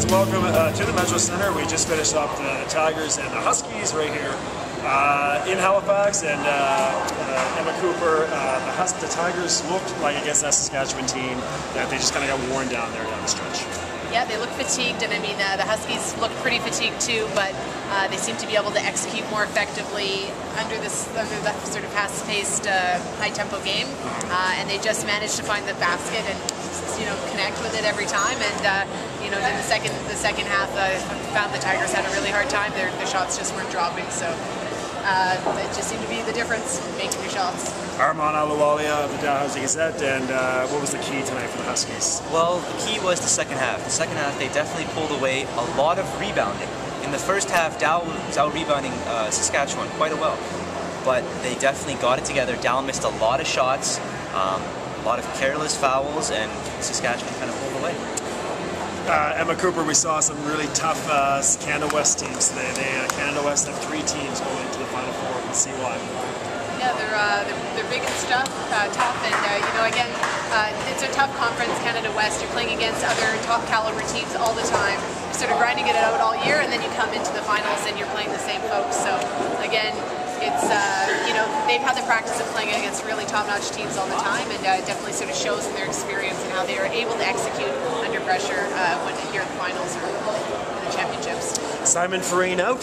fans, welcome to the Metro Center. We just finished up the Tigers and the Huskies right here in Halifax, and Emma Cooper. The Tigers looked like against that Saskatchewan team that they just kind of got worn down there down the stretch. Yeah, they look fatigued, and I mean the Huskies look pretty fatigued too, but they seem to be able to execute more effectively under that sort of fast-paced, high-tempo game, and they just managed to find the basket and connect with it every time. And in the second half, I found the Tigers had a really hard time. Their shots just weren't dropping, so it just seemed to be the difference, making the shots. Armand Aluwalia of the Dalhousie Gazette, and what was the key tonight for the Huskies? Well, the key was the second half. The second half, they definitely pulled away a lot of rebounding. In the first half, Dal was out rebounding Saskatchewan quite well, but they definitely got it together. Dal missed a lot of shots, a lot of careless fouls, and Saskatchewan kind of pulled away. Emma Cooper, we saw some really tough Canada West teams today. Canada West have 3 teams going to the Final Four. We can see why. Yeah, they're big and tough, and again, it's a tough conference, Canada West. You're playing against other top caliber teams all the time. You're sort of grinding it out all year, and then you come into the finals and you're playing the same folks. So again, it's they've had the practice of playing against really top-notch teams all the time, and it definitely sort of shows in their experience and how they are able to execute under pressure when here at the finals or in the championships. Simon Farine out,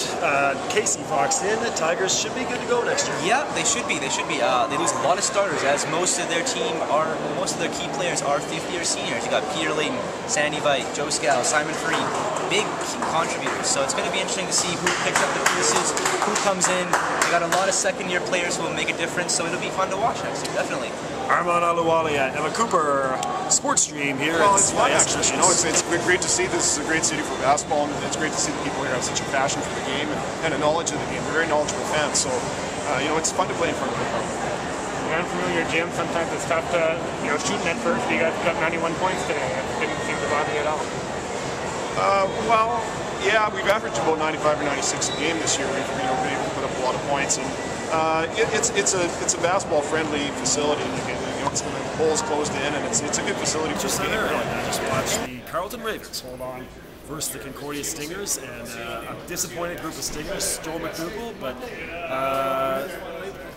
Casey Fox in. The Tigers should be good to go next year. Yeah, they should be. They lose a lot of starters, as most of their key players are 50-year seniors. You got Peter Layton, Sandy Veit, Joe Scal, Simon Farine, big contributors. So it's going to be interesting to see who picks up the pieces, who comes in. They got a lot of second-year players who will make a difference, so it'll be fun to watch next year, definitely. Armand Aluwalia, Emma Cooper, Sports Stream here. Well, it's fun actually. It's great to see. This is a great city for basketball, and it's great to see the people here have such a passion for the game and a knowledge of the game. They're very knowledgeable fans, so it's fun to play in front of the crowd. You're unfamiliar, Jim. Sometimes it's tough to shooting at first. You got 91 points today. It didn't seem to bother you at all. Well, yeah, we've averaged about 95 or 96 a game this year. We've been able to put up a lot of points, and it's a basketball-friendly facility. The pole's closed in, and it's a good facility for the game. I just watched the Carleton Ravens hold on versus the Concordia Stingers, and a disappointed group of Stingers, Joel McDougall, but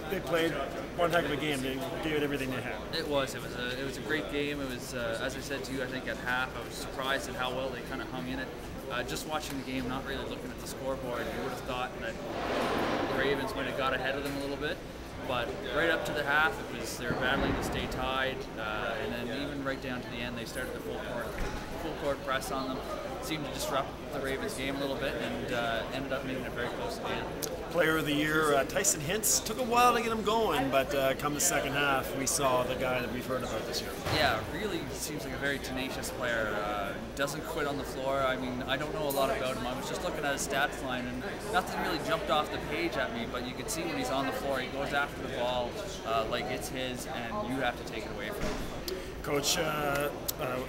they played one heck of a game. They gave it everything they had. It was a great game. It was, as I said to you, I think at half, I was surprised at how well they kind of hung in it. Just watching the game, not really looking at the scoreboard, you would have thought that the Ravens might have got ahead of them a little bit. But right up to the half, they were battling to stay tied, and then even right down to the end, they started the full court press on them. Seemed to disrupt the Ravens' game a little bit, and ended up making it very close to the end. Player of the year, Tyson Hintz. Took a while to get him going, but come the second half, we saw the guy that we've heard about this year. Yeah, really seems like a very tenacious player. Doesn't quit on the floor. I mean, I don't know a lot about him. I was just looking at his stats line, and nothing really jumped off the page at me, but you could see when he's on the floor, he goes after the ball like it's his, and you have to take it away from him. Coach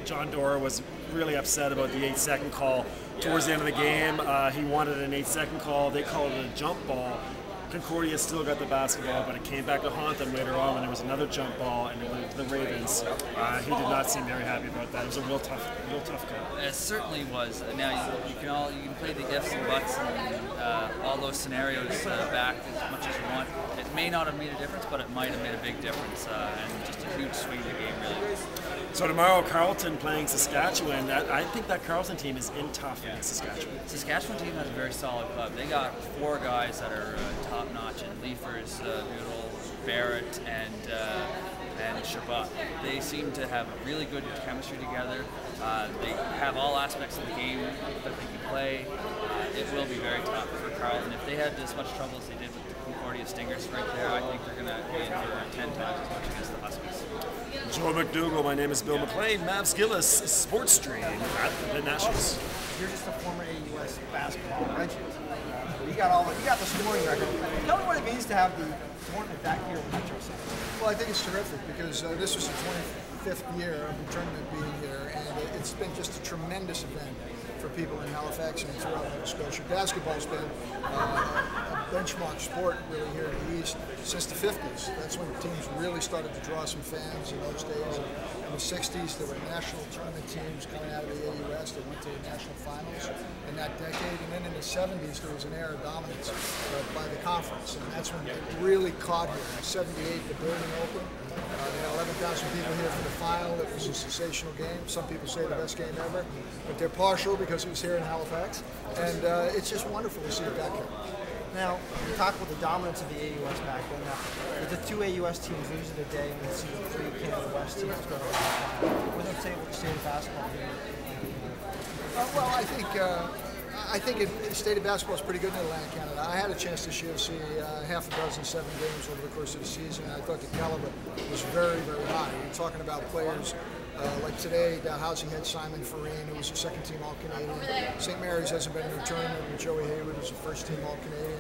John Dora was really upset about the 8-second call towards the end of the game. He wanted an 8-second call. They called it a jump ball. Concordia still got the basketball, but it came back to haunt them later on when there was another jump ball, and it went to the Ravens. He did not seem very happy about that. It was a real tough call. It certainly was. Now you can play the ifs and buts and all those scenarios back as much as you want. It may not have made a difference, but it might have made a big difference, and just a huge swing in the game, really. So tomorrow, Carleton playing Saskatchewan. I think that Carleton team is in tough against Saskatchewan. Saskatchewan team has a very solid club. They got 4 guys that are top-notch, and Leifers, Budel, Barrett, and Shabbat. They seem to have a really good chemistry together. They have all aspects of the game that they can play. It will be very tough for Carleton. If they had as much trouble as they did with the Concordia Stingers right there, I think they're going to be in for 10 times as much against the Huskies. Joe McDougall, my name is Bill McLean. Mavs Gillis, Sports Stream at the Nationals. You're just a former AUS basketball legend. You got the scoring record. Tell me what it means to have the tournament back here in Metro Center. Well, I think it's terrific because this is the 25th year of the tournament being here, and it's been just a tremendous event for people in Halifax and throughout Nova Scotia. Basketball's been a benchmark sport really here in the East since the 50s. That's when teams really started to draw some fans in those days. In the 60s, there were national tournament teams coming out of the AUS that went to the national finals in that decade. And then in the 70s, there was an era of dominance by the conference. And that's when it really caught here. In 78, the building opened. They had 11,000 people here for the final. It was a sensational game. Some people say the best game ever, but they're partial because it was here in Halifax. And it's just wonderful to see it back here. Now, you talk about the dominance of the AUS back then. With the 2 AUS teams losing today and the 3 Canada West teams going to the final, what would you say to basketball here? Well, I think state of basketball is pretty good in Atlantic Canada. I had a chance this year to see half a dozen 7 games over the course of the season, and I thought the caliber was very, very high. You're talking about players like today, Dalhousie had Simon Farine, who was a second-team All-Canadian. St. Mary's hasn't been in a tournament with Joey Hayward, who's a first-team All-Canadian.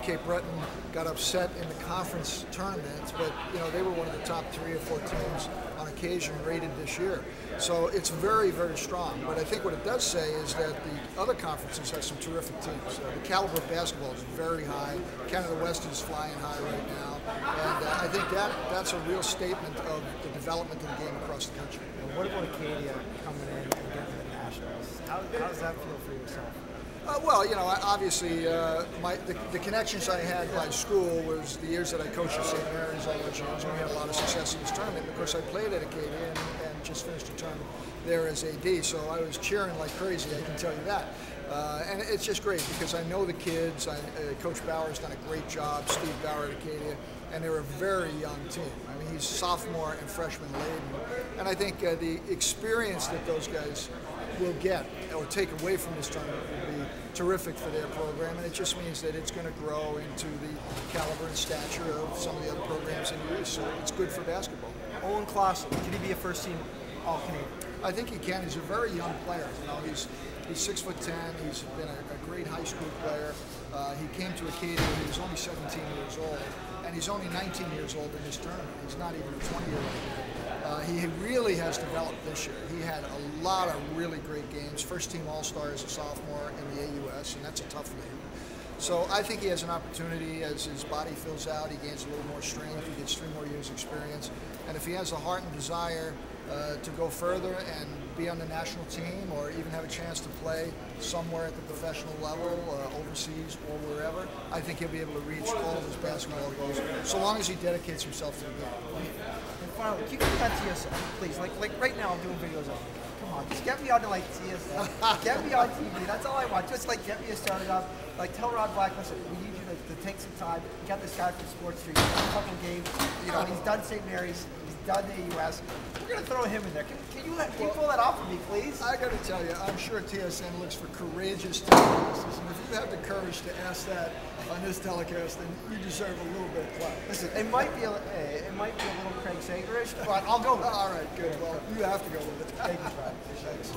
Cape Breton got upset in the conference tournaments, but they were one of the top 3 or 4 teams on occasion rated this year. So it's very, very strong. But I think what it does say is that the other conferences have some terrific teams. The caliber of basketball is very high. Canada West is flying high right now. And I think that's a real statement of the development of the game across the country. And what about Acadia coming in and getting the Nationals? How does that feel for yourself? Well, obviously, the connections I had by school was the years that I coached at St. Mary's all those years, and we had a lot of success in this tournament. Of course, I played at Acadia and just finished a tournament there as AD, so I was cheering like crazy, I can tell you that. And it's just great because I know the kids. Coach Bauer's done a great job, Steve Bauer at Acadia, and they're a very young team. I mean, he's sophomore and freshman laden. And I think the experience that those guys will get or take away from this tournament will be terrific for their program, and it just means that it's going to grow into the caliber and stature of some of the other programs in the East, so it's good for basketball. Owen Clausen, can he be a first-team All-Canadian? I think he can. He's a very young player. He's 6'10". He's been a great high school player. He came to Acadia when he was only 17 years old, and he's only 19 years old in this tournament. He's not even a 20-year-old. He really has developed this year. He had a lot of really great games. First-team All-Star as a sophomore in the AUS, and that's a tough league. So I think he has an opportunity as his body fills out. He gains a little more strength. He gets 3 more years experience. And if he has the heart and desire to go further and be on the national team or even have a chance to play somewhere at the professional level, overseas or wherever, I think he'll be able to reach all of his basketball goals so long as he dedicates himself to the game. And finally, can you get that CIS, please? Like right now I'm doing videos of it. Come on, just get me on like CIS. Get me on TV. That's all I want. Just like get me started up. Like tell Rod Black, listen, we need you to take some time. Get this guy from Sports Street. He's done a couple games. He's done St. Mary's. He's done the AUS. We're gonna throw him in there. Can you pull that off for me, please? I got to tell you, I'm sure TSN looks for courageous telecasts, and if you have the courage to ask that on this telecast, then you deserve a little bit of clout. Listen, it might be a little Craig Sagerish, but I'll go with it. All right, good. Well, you have to go with it. Thank you, Brad. Thanks.